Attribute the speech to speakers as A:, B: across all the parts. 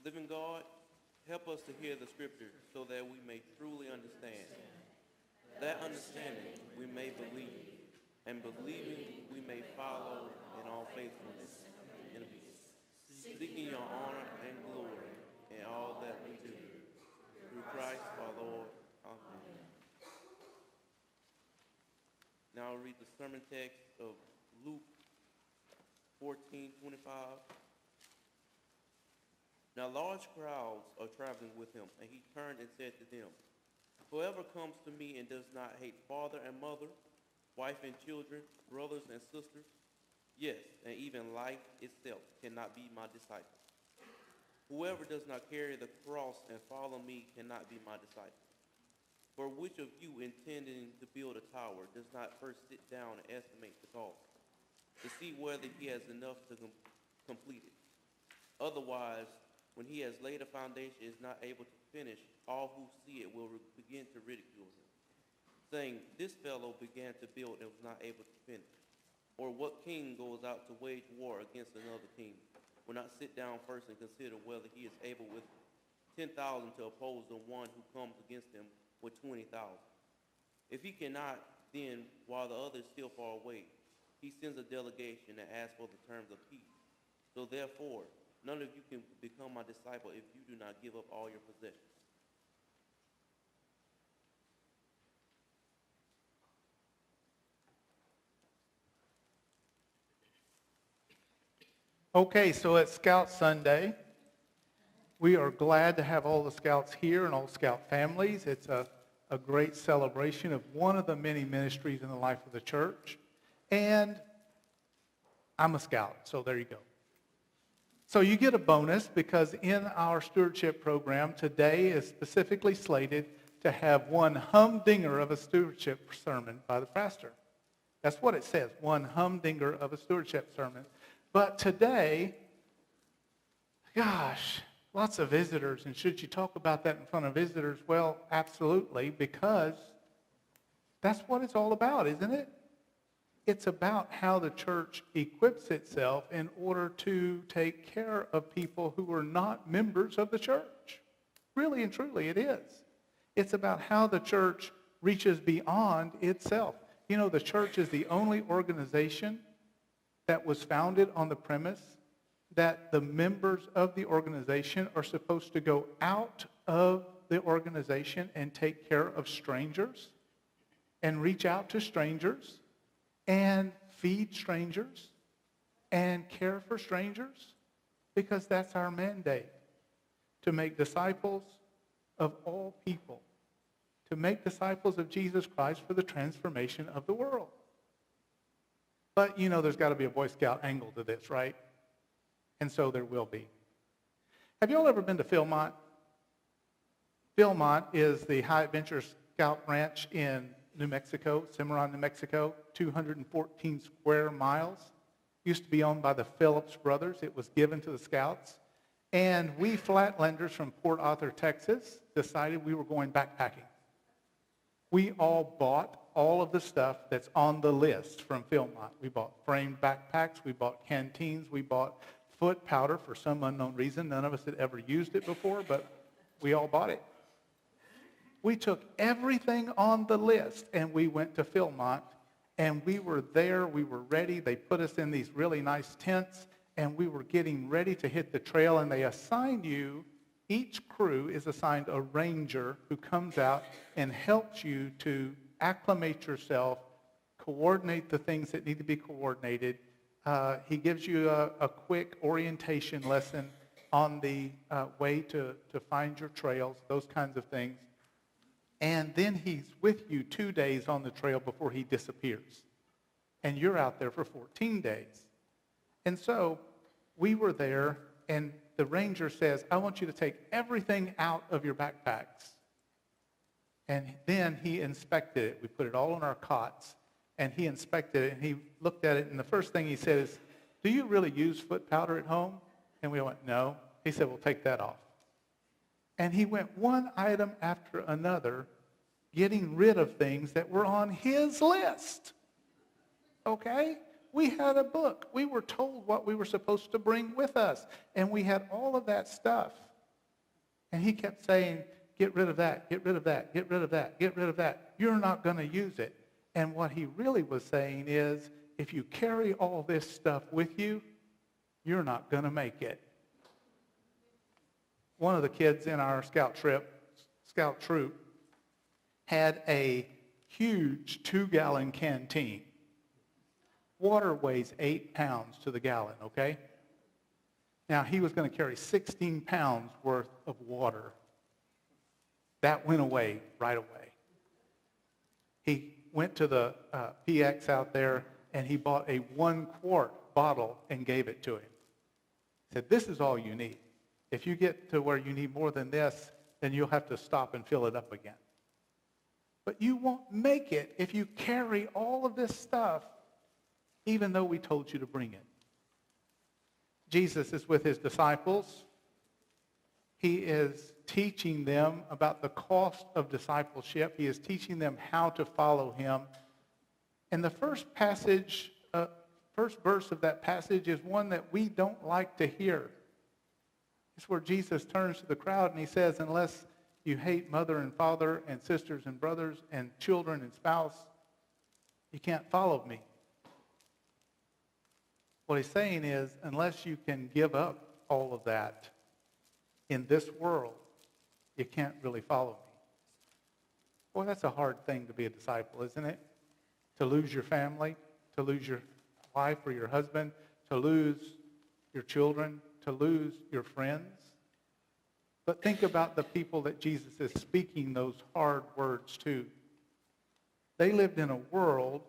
A: Living God, help us to hear the scriptures so that we may truly understand. That understanding we may believe, and believing we may follow in all faithfulness and obedience, seeking your honor and glory in all that we do. Through Christ our Lord. Amen. Now I'll read the sermon text of Luke 14:25. Now large crowds are traveling with him, and he turned and said to them, whoever comes to me and does not hate father and mother, wife and children, brothers and sisters, yes, and even life itself, cannot be my disciple. Whoever does not carry the cross and follow me cannot be my disciple. For which of you intending to build a tower does not first sit down and estimate the cost, to see whether he has enough to complete it? Otherwise, when he has laid a foundation and is not able to finish, all who see it will begin to ridicule him, saying, this fellow began to build and was not able to finish. Or what king goes out to wage war against another king will not sit down first and consider whether he is able with 10,000 to oppose the one who comes against him with 20,000? If he cannot, then while the other is still far away, he sends a delegation and asks for the terms of peace. So therefore, none of you can become my disciple if you do not give up all your possessions.
B: Okay, so it's Scout Sunday. We are glad to have all the Scouts here and all Scout families. It's a great celebration of one of the many ministries in the life of the church. And I'm a Scout, so there you go. So you get a bonus because in our stewardship program, today is specifically slated to have one humdinger of a stewardship sermon by the pastor. That's what it says, one humdinger of a stewardship sermon. But today, gosh, lots of visitors. And should you talk about that in front of visitors? Well, absolutely, because that's what it's all about, isn't it? It's about how the church equips itself in order to take care of people who are not members of the church. Really and truly, it is. It's about how the church reaches beyond itself. You know, the church is the only organization that was founded on the premise that the members of the organization are supposed to go out of the organization and take care of strangers and reach out to strangers and feed strangers and care for strangers, because that's our mandate, to make disciples of all people, to make disciples of Jesus Christ for the transformation of the world. But, you know, there's got to be a Boy Scout angle to this, right? And so there will be. Have you all ever been to Philmont? Philmont is the High Adventure Scout Ranch in New Mexico, Cimarron, New Mexico, 214 square miles. Used to be owned by the Phillips brothers. It was given to the Scouts. And we Flatlanders from Port Arthur, Texas, decided we were going backpacking. We all bought all of the stuff that's on the list from Philmont. We bought framed backpacks, we bought canteens, we bought foot powder for some unknown reason. None of us had ever used it before, but we all bought it. We took everything on the list and we went to Philmont, and we were there, we were ready. They put us in these really nice tents, and we were getting ready to hit the trail, and they assigned you, each crew is assigned a ranger who comes out and helps you to acclimate yourself, coordinate the things that need to be coordinated. He gives you a quick orientation lesson on the way to find your trails, those kinds of things. And then he's with you 2 days on the trail before he disappears. And you're out there for 14 days. And so we were there, and the ranger says, I want you to take everything out of your backpacks. And then he inspected it. We put it all on our cots, and he inspected it, and he looked at it, and the first thing he said is, do you really use foot powder at home? And we went, no. He said, well, take that off. And he went one item after another, getting rid of things that were on his list. Okay? We had a book. We were told what we were supposed to bring with us. And we had all of that stuff. And he kept saying, get rid of that, get rid of that, get rid of that, get rid of that. You're not going to use it. And what he really was saying is, if you carry all this stuff with you, you're not going to make it. One of the kids in our scout troop, had a huge 2-gallon canteen. Water weighs 8 pounds to the gallon, okay? Now, he was going to carry 16 pounds worth of water. That went away right away. He went to the PX out there, and he bought a 1-quart bottle and gave it to him. He said, this is all you need. If you get to where you need more than this, then you'll have to stop and fill it up again. But you won't make it if you carry all of this stuff, even though we told you to bring it. Jesus is with his disciples. He is teaching them about the cost of discipleship. He is teaching them how to follow him. And the first verse of that passage is one that we don't like to hear. It's where Jesus turns to the crowd and he says, unless you hate mother and father and sisters and brothers and children and spouse, you can't follow me. What he's saying is, unless you can give up all of that in this world, you can't really follow me. Boy, that's a hard thing to be a disciple, isn't it? To lose your family, to lose your wife or your husband, to lose your children, to lose your friends. But think about the people that Jesus is speaking those hard words to. They lived in a world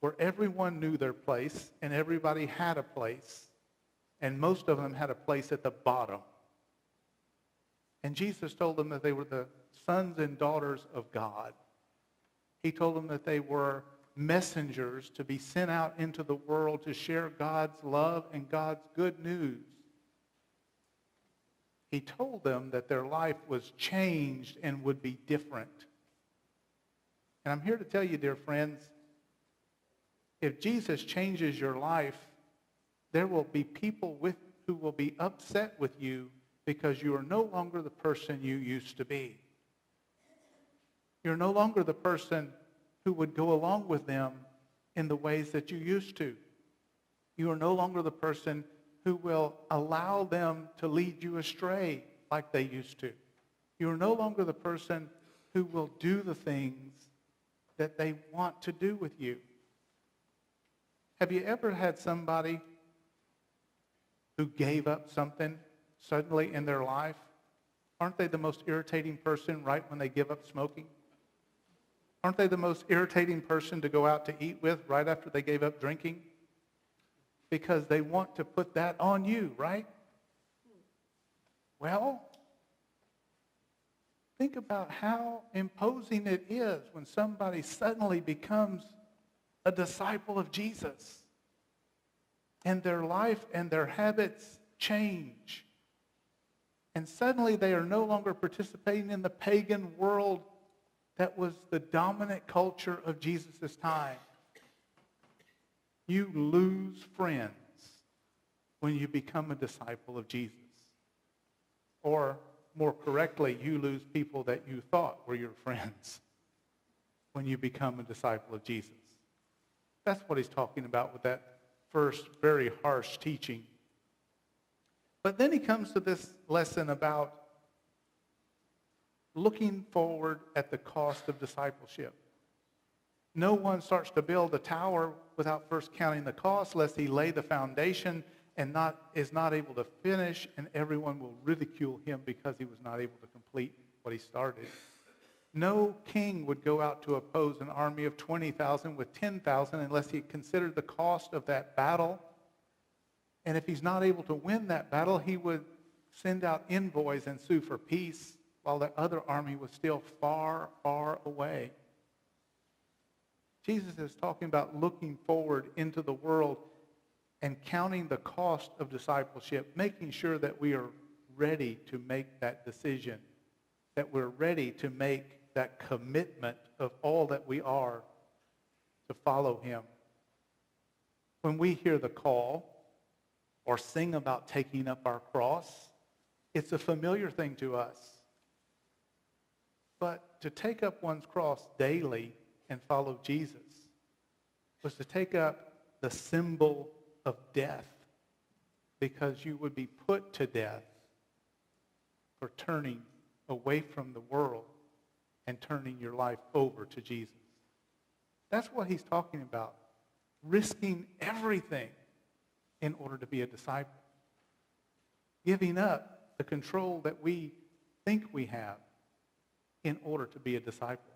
B: where everyone knew their place and everybody had a place, and most of them had a place at the bottom. And Jesus told them that they were the sons and daughters of God. He told them that they were messengers to be sent out into the world to share God's love and God's good news. He told them that their life was changed and would be different. And I'm here to tell you, dear friends, if Jesus changes your life, there will be people who will be upset with you because you are no longer the person you used to be. You're no longer the person who would go along with them in the ways that you used to. You are no longer the person who will allow them to lead you astray like they used to. You are no longer the person who will do the things that they want to do with you. Have you ever had somebody who gave up something suddenly in their life? Aren't they the most irritating person right when they give up smoking? Aren't they the most irritating person to go out to eat with right after they gave up drinking? Because they want to put that on you, right? Well, think about how imposing it is when somebody suddenly becomes a disciple of Jesus and their life and their habits change. And suddenly they are no longer participating in the pagan world that was the dominant culture of Jesus' time. You lose friends when you become a disciple of Jesus. Or, more correctly, you lose people that you thought were your friends when you become a disciple of Jesus. That's what he's talking about with that first very harsh teaching. But then he comes to this lesson about looking forward at the cost of discipleship. No one starts to build a tower without first counting the cost, lest he lay the foundation and is not able to finish, and everyone will ridicule him because he was not able to complete what he started. No king would go out to oppose an army of 20,000 with 10,000 unless he considered the cost of that battle. And if he's not able to win that battle, he would send out envoys and sue for peace while the other army was still far, far away. Jesus is talking about looking forward into the world and counting the cost of discipleship, making sure that we are ready to make that decision, that we're ready to make that commitment of all that we are to follow him. When we hear the call or sing about taking up our cross, it's a familiar thing to us. But to take up one's cross daily and follow Jesus was to take up the symbol of death, because you would be put to death for turning away from the world and turning your life over to Jesus. That's what he's talking about. Risking everything in order to be a disciple. Giving up the control that we think we have in order to be a disciple.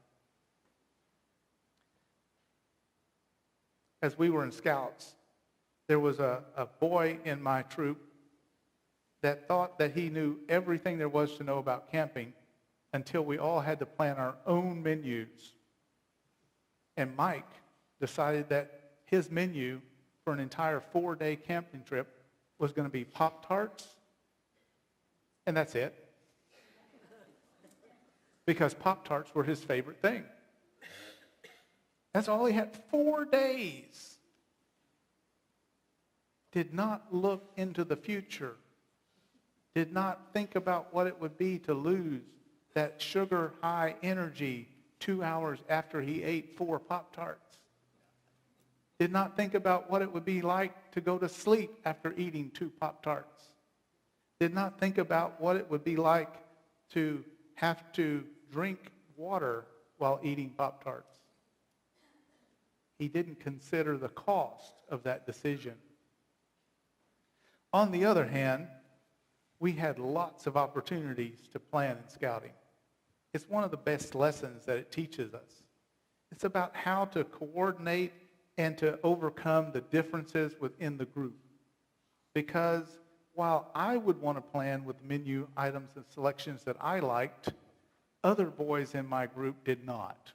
B: As we were in Scouts, there was a boy in my troop that thought that he knew everything there was to know about camping until we all had to plan our own menus. And Mike decided that his menu for an entire 4-day camping trip was going to be Pop-Tarts, and that's it. Because Pop-Tarts were his favorite thing. That's all he had. 4 days. Did not look into the future. Did not think about what it would be to lose that sugar high energy 2 hours after he ate 4 Pop-Tarts. Did not think about what it would be like to go to sleep after eating 2 Pop-Tarts. Did not think about what it would be like to have to drink water while eating Pop-Tarts. He didn't consider the cost of that decision. On the other hand, we had lots of opportunities to plan in scouting. It's one of the best lessons that it teaches us. It's about how to coordinate and to overcome the differences within the group. Because while I would want to plan with menu items and selections that I liked, other boys in my group did not.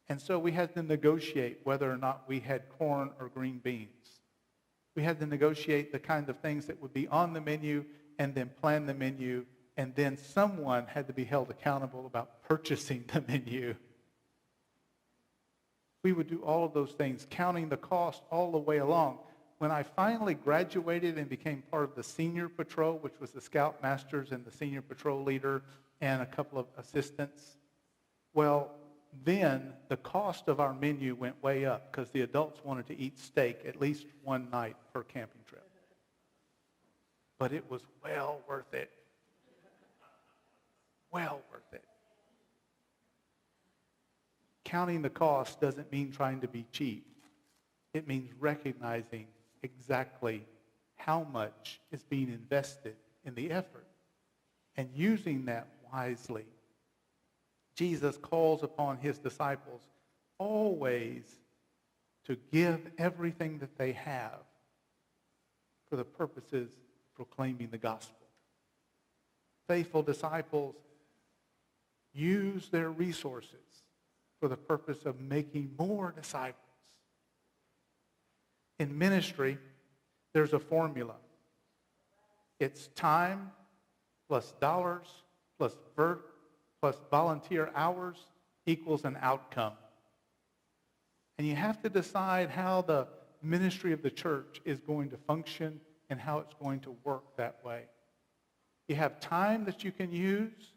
B: And so we had to negotiate whether or not we had corn or green beans. We had to negotiate the kind of things that would be on the menu and then plan the menu, and then someone had to be held accountable about purchasing the menu. We would do all of those things, counting the cost all the way along. When I finally graduated and became part of the senior patrol, which was the scoutmasters and the senior patrol leader and a couple of assistants, well, then the cost of our menu went way up because the adults wanted to eat steak at least one night per camping trip. But it was well worth it. Well worth it. Counting the cost doesn't mean trying to be cheap. It means recognizing exactly how much is being invested in the effort and using that wisely. Jesus calls upon his disciples always to give everything that they have for the purposes of proclaiming the gospel. Faithful disciples use their resources for the purpose of making more disciples. In ministry, there's a formula. It's time plus dollars plus volunteer hours equals an outcome. And you have to decide how the ministry of the church is going to function and how it's going to work that way. You have time that you can use.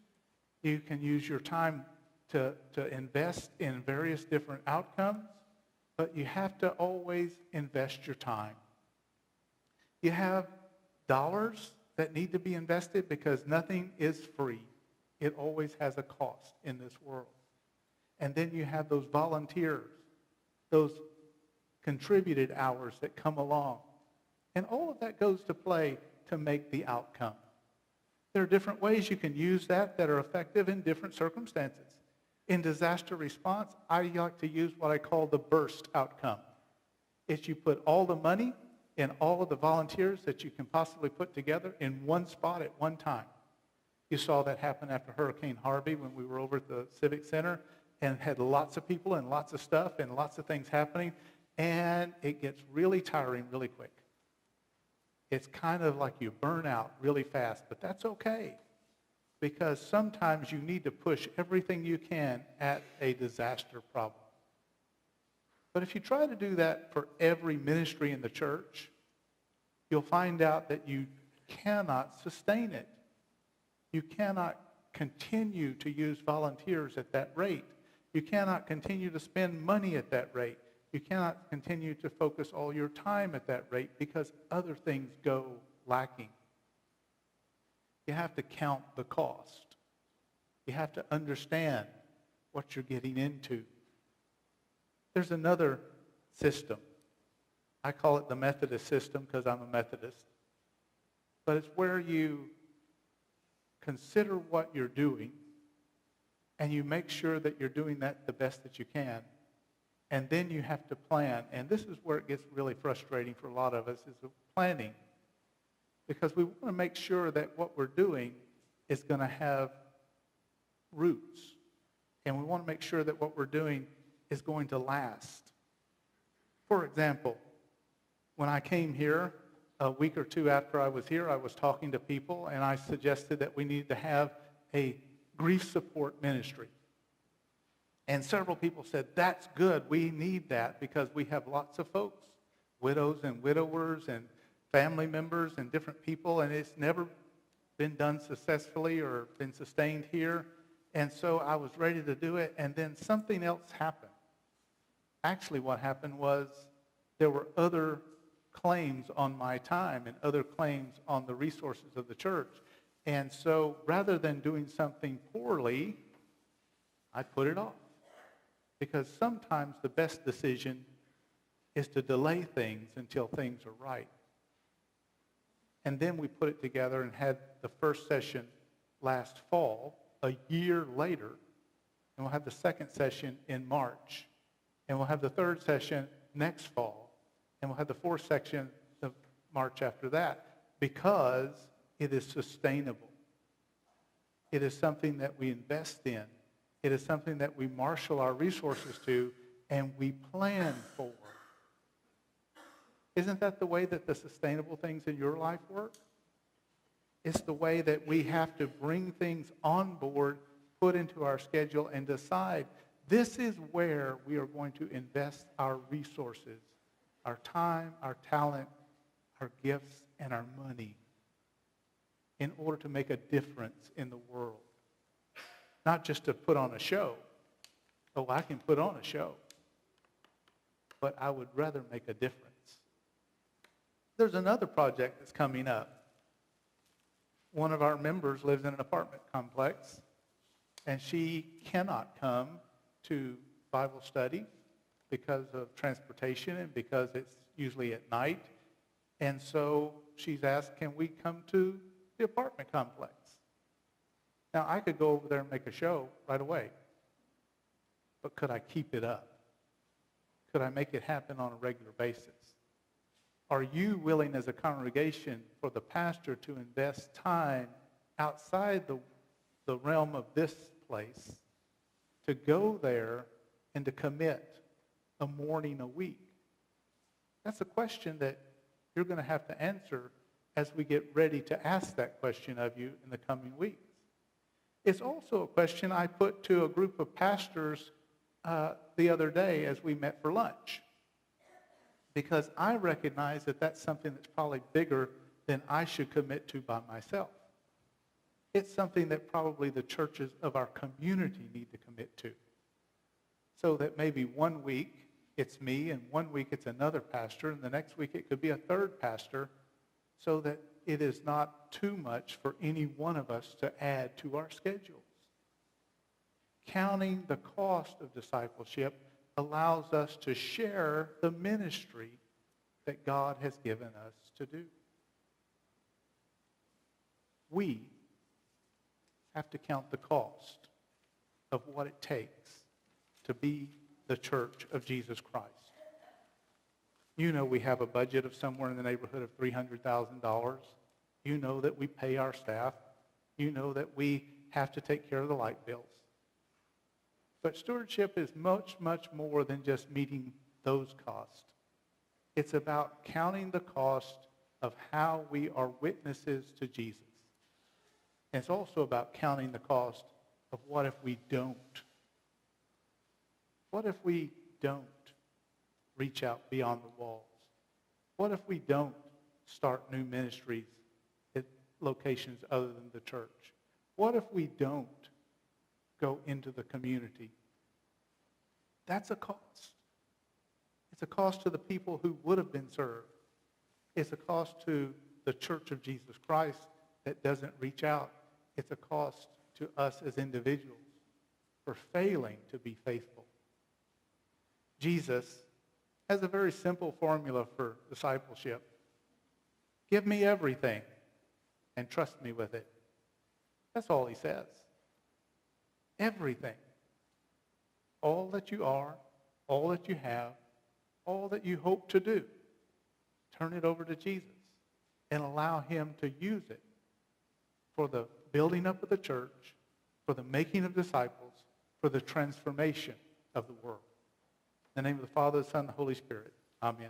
B: You can use your time to invest in various different outcomes, but you have to always invest your time. You have dollars that need to be invested because nothing is free. It always has a cost in this world. And then you have those volunteers, those contributed hours that come along. And all of that goes to play to make the outcome. There are different ways you can use that are effective in different circumstances. In disaster response, I like to use what I call the burst outcome. It's you put all the money and all of the volunteers that you can possibly put together in one spot at one time. You saw that happen after Hurricane Harvey when we were over at the Civic Center and had lots of people and lots of stuff and lots of things happening, and it gets really tiring really quick. It's kind of like you burn out really fast, but that's okay because sometimes you need to push everything you can at a disaster problem. But if you try to do that for every ministry in the church, you'll find out that you cannot sustain it. You cannot continue to use volunteers at that rate. You cannot continue to spend money at that rate. You cannot continue to focus all your time at that rate because other things go lacking. You have to count the cost. You have to understand what you're getting into. There's another system. I call it the Methodist system because I'm a Methodist. But it's where you consider what you're doing and you make sure that you're doing that the best that you can. And then you have to plan. And this is where it gets really frustrating for a lot of us, is the planning. Because we want to make sure that what we're doing is going to have roots. And we want to make sure that what we're doing is going to last. For example, when I came here, a week or two after I was here, I was talking to people, and I suggested that we needed to have a grief support ministry. And several people said, that's good, we need that, because we have lots of folks, widows and widowers and family members and different people, and it's never been done successfully or been sustained here. And so I was ready to do it, and then something else happened. Actually, what happened was there were other claims on my time and other claims on the resources of the church. And so rather than doing something poorly, I put it off. Because sometimes the best decision is to delay things until things are right. And then we put it together and had the first session last fall, a year later, and we'll have the second session in March. And we'll have the third session next fall. And we'll have the fourth section of March after that, because it is sustainable. It is something that we invest in. It is something that we marshal our resources to and we plan for. Isn't that the way that the sustainable things in your life work? It's the way that we have to bring things on board, put into our schedule, and decide this is where we are going to invest our resources, our time, our talent, our gifts, and our money in order to make a difference in the world. Not just to put on a show. Oh, I can put on a show. But I would rather make a difference. There's another project that's coming up. One of our members lives in an apartment complex, and she cannot come to Bible study because of transportation and because it's usually at night. And so she's asked, can we come to the apartment complex? Now, I could go over there and make a show right away, but could I keep it up? Could I make it happen on a regular basis? Are you willing as a congregation for the pastor to invest time outside the realm of this place to go there and to commit a morning a week? That's a question that you're going to have to answer as we get ready to ask that question of you in the coming weeks. It's also a question I put to a group of pastors the other day as we met for lunch, because I recognize that that's something that's probably bigger than I should commit to by myself. It's something that probably the churches of our community need to commit to, so that maybe one week it's me and one week it's another pastor and the next week it could be a third pastor, so that it is not too much for any one of us to add to our schedules. Counting the cost of discipleship allows us to share the ministry that God has given us to do. We have to count the cost of what it takes to be the church of Jesus Christ. You know we have a budget of somewhere in the neighborhood of $300,000. You know that we pay our staff. You know that we have to take care of the light bills. But stewardship is much, much more than just meeting those costs. It's about counting the cost of how we are witnesses to Jesus. And it's also about counting the cost of what if we don't. What if we don't reach out beyond the walls? What if we don't start new ministries at locations other than the church? What if we don't go into the community? That's a cost. It's a cost to the people who would have been served. It's a cost to the Church of Jesus Christ that doesn't reach out. It's a cost to us as individuals for failing to be faithful. Jesus has a very simple formula for discipleship. Give me everything and trust me with it. That's all he says. Everything. All that you are, all that you have, all that you hope to do. Turn it over to Jesus and allow him to use it for the building up of the church, for the making of disciples, for the transformation of the world. In the name of the Father, the Son, and the Holy Spirit. Amen.